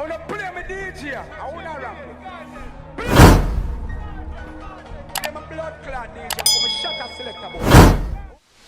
wanna play me DJ. I wanna rap. I'm a blood clot DJ. I'm a shot selector boy.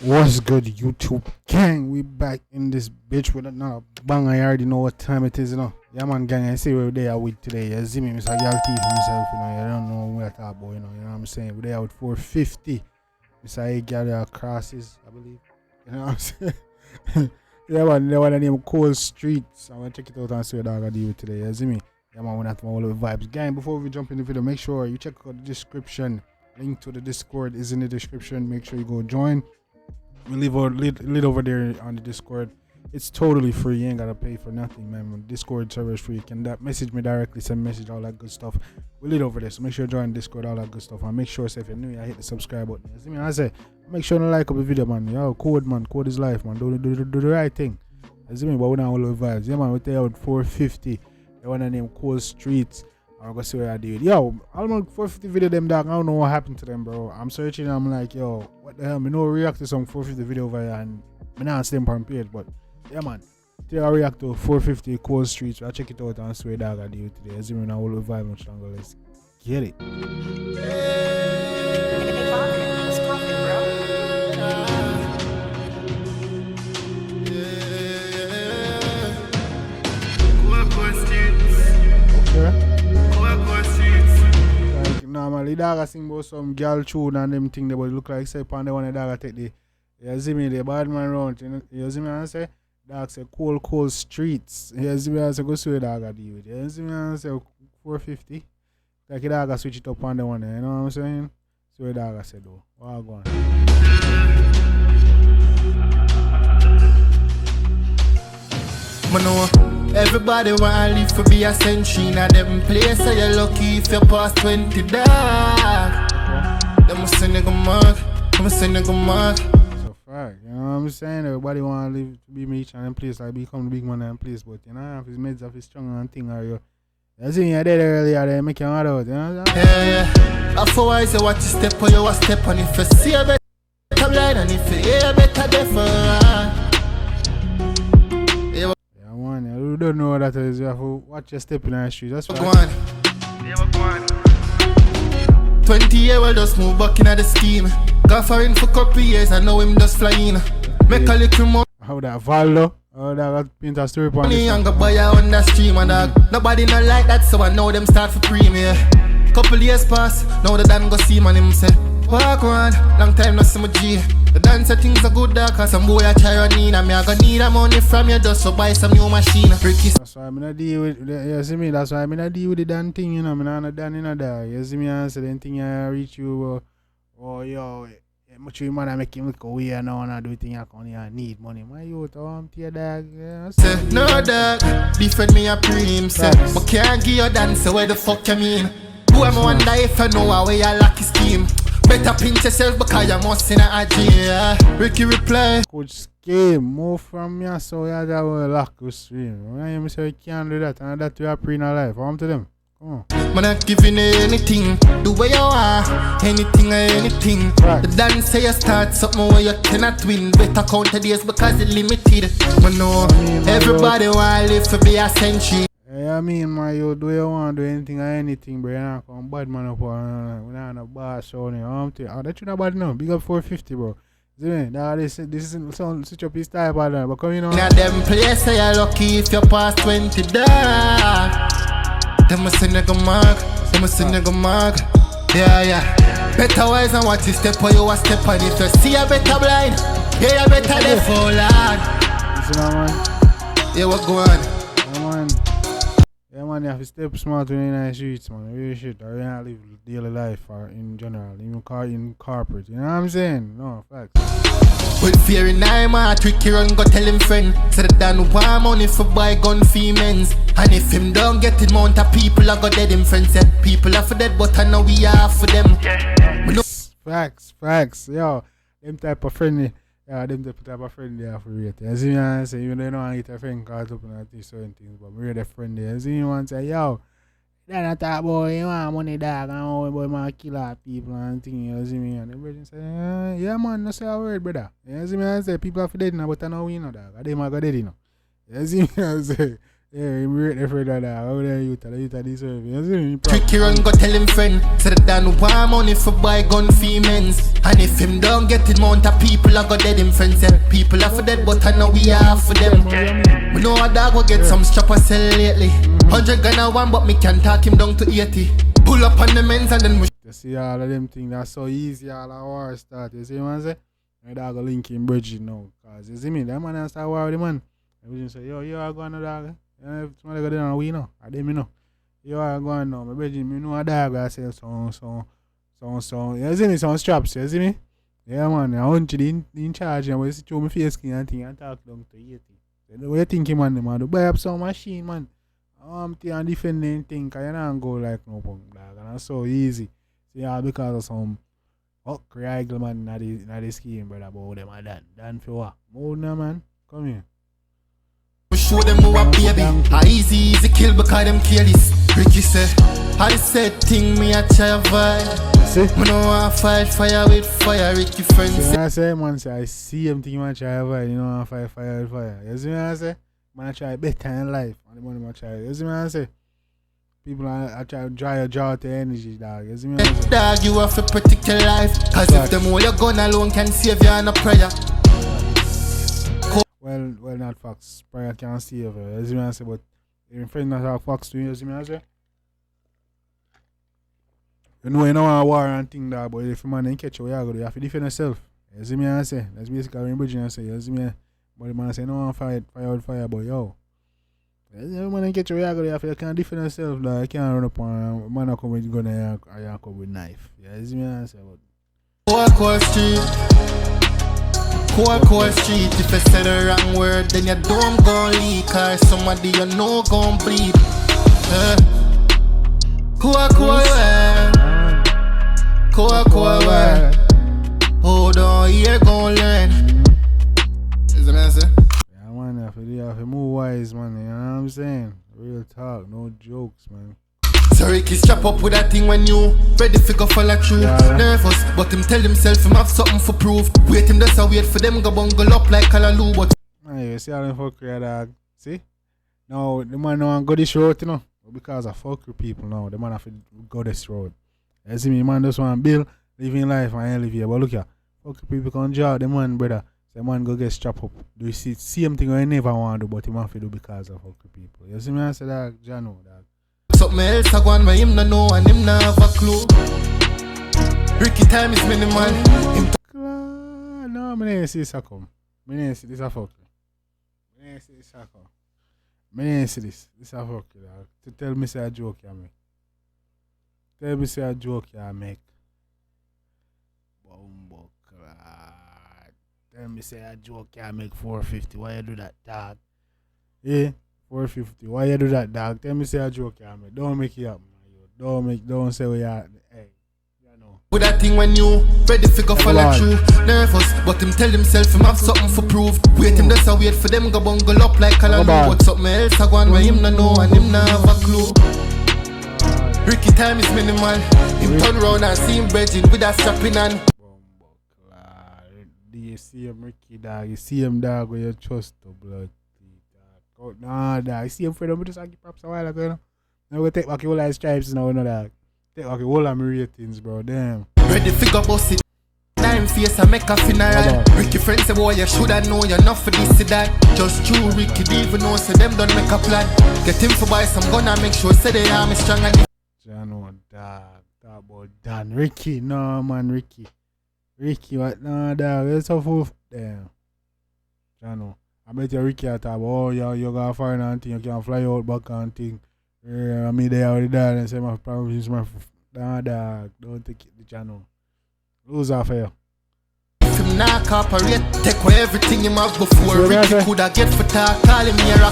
What's good, YouTube gang? We back in this bitch with another bang. I already know what time it is, you know. Yeah, man, gang. I see where they are with today. You see me, Mr. Guarantee for myself, you know. You don't know where I talk about, you know what I'm saying? We're there with 450. Mr. Gary crosses, I believe. You know what I'm saying? Yeah, man, they want to name Cold Streets. I'm gonna check it out and see what I deal with today. You see me? Yeah, man, we're not all the vibes. Gang, before we jump in the video, make sure you check out the description. Link to the Discord is in the description. Make sure you go join. We leave our lid over there on the Discord. It's totally free. You ain't gotta pay for nothing, man. Discord server is free. You can message me directly, send message, all that good stuff. We lead over there, so make sure you join Discord, all that good stuff. And make sure, if you're new, I hit the subscribe button. You see me? I say, make sure you like up the video, man. Yo, code, man. Code is life, man. Do the right thing. You see me? But we're not all the vibes. Yeah, man. We're there with 450. They want to name Cold Streets. I'm gonna see what I did. Yo, almost 450 video them dog. I don't know what happened to them, bro. I'm searching. I'm like, yo, what the hell? Me no react to some 450 video over here, and me not see them on page. But yeah, man. Today I react to 450 Cold Streets. I check it out and see what dog I do today. As you know, all the vibe much longer. Let's get it. Okay. Normally, dog sing about some girl tune and them thing, but it look like say upon the one dog take the, you see me, the bad man round, you see me and say, dog say cold streets, you see me and say go see what dog deal with, you see me and say 450, like the dog switch it up on the one, you know what I'm saying? See what dog say though, what go on? Everybody wanna live for be a century. Now them place so you're lucky if you pass 20 dog. Them must say nigga mark. That's a fact, you know what I'm saying? Everybody wanna live to be rich and them place like become the big man and place, but you know if his meds if he's strong and thing or you see you dead earlier they make you mad out, you know? Yeah. After I say what you step on you a step on. If you see a better blind and if you hear a better deaf. You don't know what that is. You have to watch your step in the street. That's why. 20 years we'll just move back in the scheme. Got foreign for couple years and now him just flying. Make a little more. How that Valdo? How that got paint a story upon this? Younger boy on the stream and dog. Nobody not like that, so I know them start for premiere. Couple years pass, now the Dan go see man him say, walk around, long time no see my G. The dancer things are good dog, cause some boy a try running and me I gonna need a money from you just to buy some new machine. That's why I'm not deal with, you see me, that's why I'm not deal with the damn thing, you know, I'm not done in there. You see me and say the thing I reach you, oh yo, much you man I make him look away now and I do thing I can need money. My youth, I'm tear dog. Yeah, say, no dog, defend me a preem, say, but can't give you dance, so where the fuck you mean? Who am I wonder if I know how you like his scheme? Better pinch yourself because you must in a yeah. Ricky reply. Coach scheme, move from me so you have a lock with stream. When you say you can't do that and that you are pre in a life. Come to them. Come on. Man not giving anything. Do what you want. Anything or anything. Right. The dance say you start something where you cannot win. Better count the days because it's limited. Man no, everybody want to live to be a century. Yeah, I mean, man, you do you want to do anything or anything, bro? You're not come bad man up on we're not on a bar show. That you not bad now. Big up 450, bro. See me? This is some switch up his type of that. But come in on. Now them place say you're lucky if you pass 20 dog. Them must say nigga mark. Yeah. Better wise than what you step on you a step on. If you see a better blind, yeah, you better left for lad. Listen now, man. Yeah, what go on? Yeah, man. Yeah, man, you have to step smart when you're in the streets, man. Real shit. Or you not live daily life or in general, even in corporate. You know what I'm saying? No, facts. With fear in my tricky run, go tell him friend. Said that Dan want money for buy gun for men's. And if him don't get it, mount of people I go dead him friend said. People are for dead, but I know we are for them. Facts. Yo, them type of friendly. Yeah, them type of friend they are for rate. You see me and say, even though you don't want to get a friend caught up in these certain things, but we're the friend there. You see me and say, yo, then I talk about you want money dog and how boy man kill our people and things, you see me? And the person say, yeah man, no say a word, brother. You see me and say, people are for dead now, but I know we know dog. I them are dead, you know. You see me and say, Yeah, he rate the friend of that. How the youth deserve it. You see me? Tricky run go tell him friend. Said that Dan want money for buy gun for men's. And if him don't get it, mount of people I go dead him friends. Yeah. People are for dead, but I know we are for them. We know a dog will get some strap sell lately. 100 gun a one, but me can talk him down to 80. Pull up on the men's and then we You see all of them things that's so easy, all the war start. You see what I'm saying? My dog go link in bridge now. Cause you see me, that man start war with the man. I just say, yo, I go on the dog. If somebody go down, we know. I didn't know. You are going now. My bridge, me know a dog. I say so. You see me, some straps. You see me? Yeah, man. I want you in charge. I was show me face skin and thing and talk down to 80. So what you think, man? Do buy up some machine, man. And defending thing. Cause you don't go like no punk dog. And that's so easy. Yeah, because of some regular man in the scheme, brother, about them and that. Dan for what? More now, man. Come here. show them who a baby. A easy kill because them careless. Ricky said, I said thing me a try avoid. Me no want fight fire with fire, Ricky friends. So I say, man, say I see him think man try avoid. You know, want fight fire with fire. You see what I say? Man, I try better in life. And the money I try. You see what I say? People are trying to draw out the energy, dog. You see me? Dog, you have to protect your life. Cause if them all your gun alone can save you on a prayer. Well, not facts. Prayer can't save you. You see me? I say, but your friend not have facts to you. You see me? I say? You know want a war and thing, dog. But if a man ain't catch you, you have to defend yourself. You see me? I say? That's basically what I'm bridging. I say. You see me? But the man say, no one fight fire with fire, but yo. Man, get your react, you can't defend yourself, like, you can't run up on a man come with gun and you come with knife. Yeah, you see me answer about Cold Street, if you say the wrong word, then you don't go leak, or somebody you know gon' bleed. Cold word. Hold on, you gon' learn. Is that answer? You have to move wise, man. You know what I'm saying? Real talk, no jokes, man. So Ricky strap up with that thing when you ready to go follow through. Nervous, but him tell himself him have something for proof. Wait him just a wait for them go bungle up like Kalaloo, but hey, you see how them fuck with dog? See? Now the man don't want to go this road, you know. Because of fuck with people now, the man have to go this road. You see me, man just want to build, living life and elevate. But look here, fuck with people can draw the man, brother. The man go get strapped up. Do you see same thing I never want to do, but he have to do because of fucking people. You see me? I say that, Jano, dog. Something else I go on where him no know and him no have a clue. Ricky time is minimal. No, I didn't see this come. I didn't see this a fuck. I didn't see this a come. I didn't see this. This a fuck, dog. To tell me say a joke you make. Tell me say a joke you make. Bumbo clad. Tell me say a joke can make 450. Why you do that, dog? Yeah, 450. Why you do that, dog? Tell me say a joke can make. Don't make it up, man. Don't say we are. Hey, you know. With that thing when you ready to go follow through. Nervous, but him tell himself him have something for proof. Wait him just a wait for them go bungle up like Kalaloo. But something else I go on where him no know and him no have a clue. Ricky time is minimal. Him turn round and see him bridging with that strapping on. You see him, Ricky, dog. You see him, dog, where you trust the blood. Dog. Nah, dog. You see him, Fredo. We just give props a while ago, you know. Now we take back your whole stripes now, you know, dog. Take back your whole of my ratings, bro. Damn. Ready figure boss it. Time face and make a funeral. Ricky friends say, boy, you shoulda know you're not for this to that. Just true, Ricky, do even know, say them don't make a plan. Get him for buy some gun and make sure, say they arm is strong and Jano, dog. Talk about Dan. Ricky, no, man, Ricky. Ricky, what? No, dog, it's so full. Damn. Jano. I bet you Ricky at talk about, oh, you got a foreign and thing, you can fly out back and thing. I mean, they already died and say, my promise, my. Nah, dog, don't take it, the channel. Lose off here. If him not cooperate, take away everything him have before. So Ricky coulda get for talk, call him here.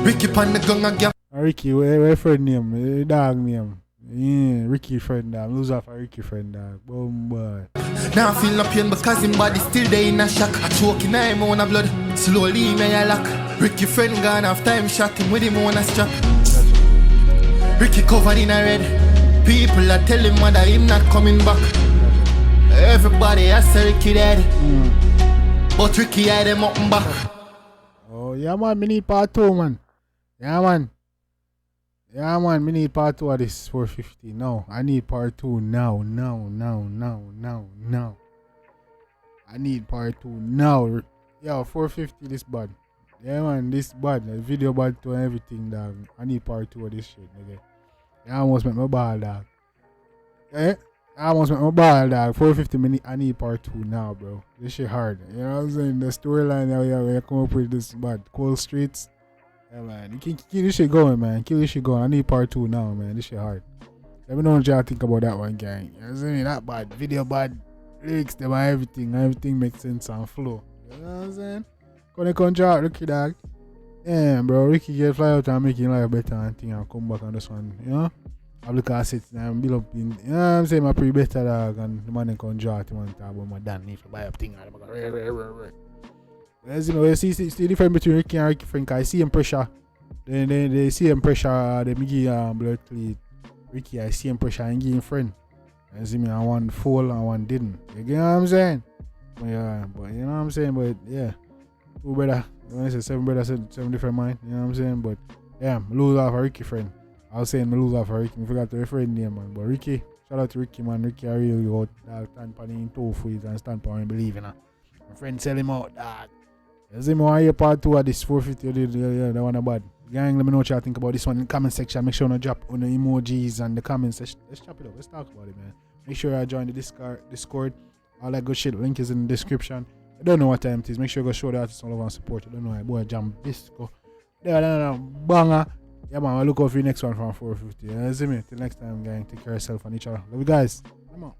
Ricky pan the gun again. Ricky, where friend name? Dog name. Yeah, Ricky friend dog. Lose off a Ricky friend dog. Boom boy. Now I feel no pain because him body still there in a shock. I choke in him on a blood. Slowly me a lock. Ricky friend gone after him shot him with him on a strap. Ricky covered in a red. People are telling him that him not coming back. Everybody has say Ricky dead. But Ricky had him up and back. Oh bro. Yeah, man, me need part 2, man. Yeah, man. Yeah, man, me need part 2 of this 450. No, I need part 2 now. I need part 2 now. Yo, 450 this bad. Yeah, man, this bad. The video bad to everything, dog. I need part 2 of this shit, nigga. I almost make my ball, dog. Eh? I almost make my ball, dog. 450 minutes. I need part 2 now, bro. This shit hard. You know what I'm saying? The storyline that we come up with this bad. Cold Streets. Yeah, man. You can keep this shit going, man. Keep this shit going. I need part 2 now, man. This shit hard. Let me know what y'all think about that one, gang. You know what I'm saying? That bad. Video bad. Lyrics, them and everything. Everything makes sense and flow. You know what I'm saying? Gonna come out, Ricky, dog. Yeah, bro. Ricky get fly out and make your life better and thing and come back on this one. You know? I look at it and build up in. You know what I'm saying? My pretty better, dog. And the man can draw it one time about my dad need to buy up thing. You see the difference between Ricky and Ricky Frank. I see him pressure. Then they see him pressure. They give blood clean. Ricky, I see him pressure and give him friend. You see me, I one fall and one didn't. You get what I'm saying? But yeah, but you know what I'm saying? But yeah, 2 brother. When I say 7 brothers, 7 different mind. You know what I'm saying? But yeah, I lose off a Ricky friend. I was saying I lose off a Ricky. I forgot to refer his name, man. But Ricky, shout out to Ricky, man. Ricky, I really go stand on in toe for it and stand on and believe in it. My friend sell him out, dog. You see me, I hear part 2 of this 450. Yeah, that one bad. Gang, let me know what y'all think about this one in the comment section. Make sure you drop on the emojis and the comments. Let's chop it up. Let's talk about it, man. Make sure you join the Discord. All that good shit. Link is in the description. I don't know what time it is. Make sure you go show the artists all over and support. I don't know. Boy, Jambisco. There, banger. Yeah, man. I'll look out for the next one from 450. You see me? Till next time, gang. Take care of yourself and each other. Love you guys. Come on.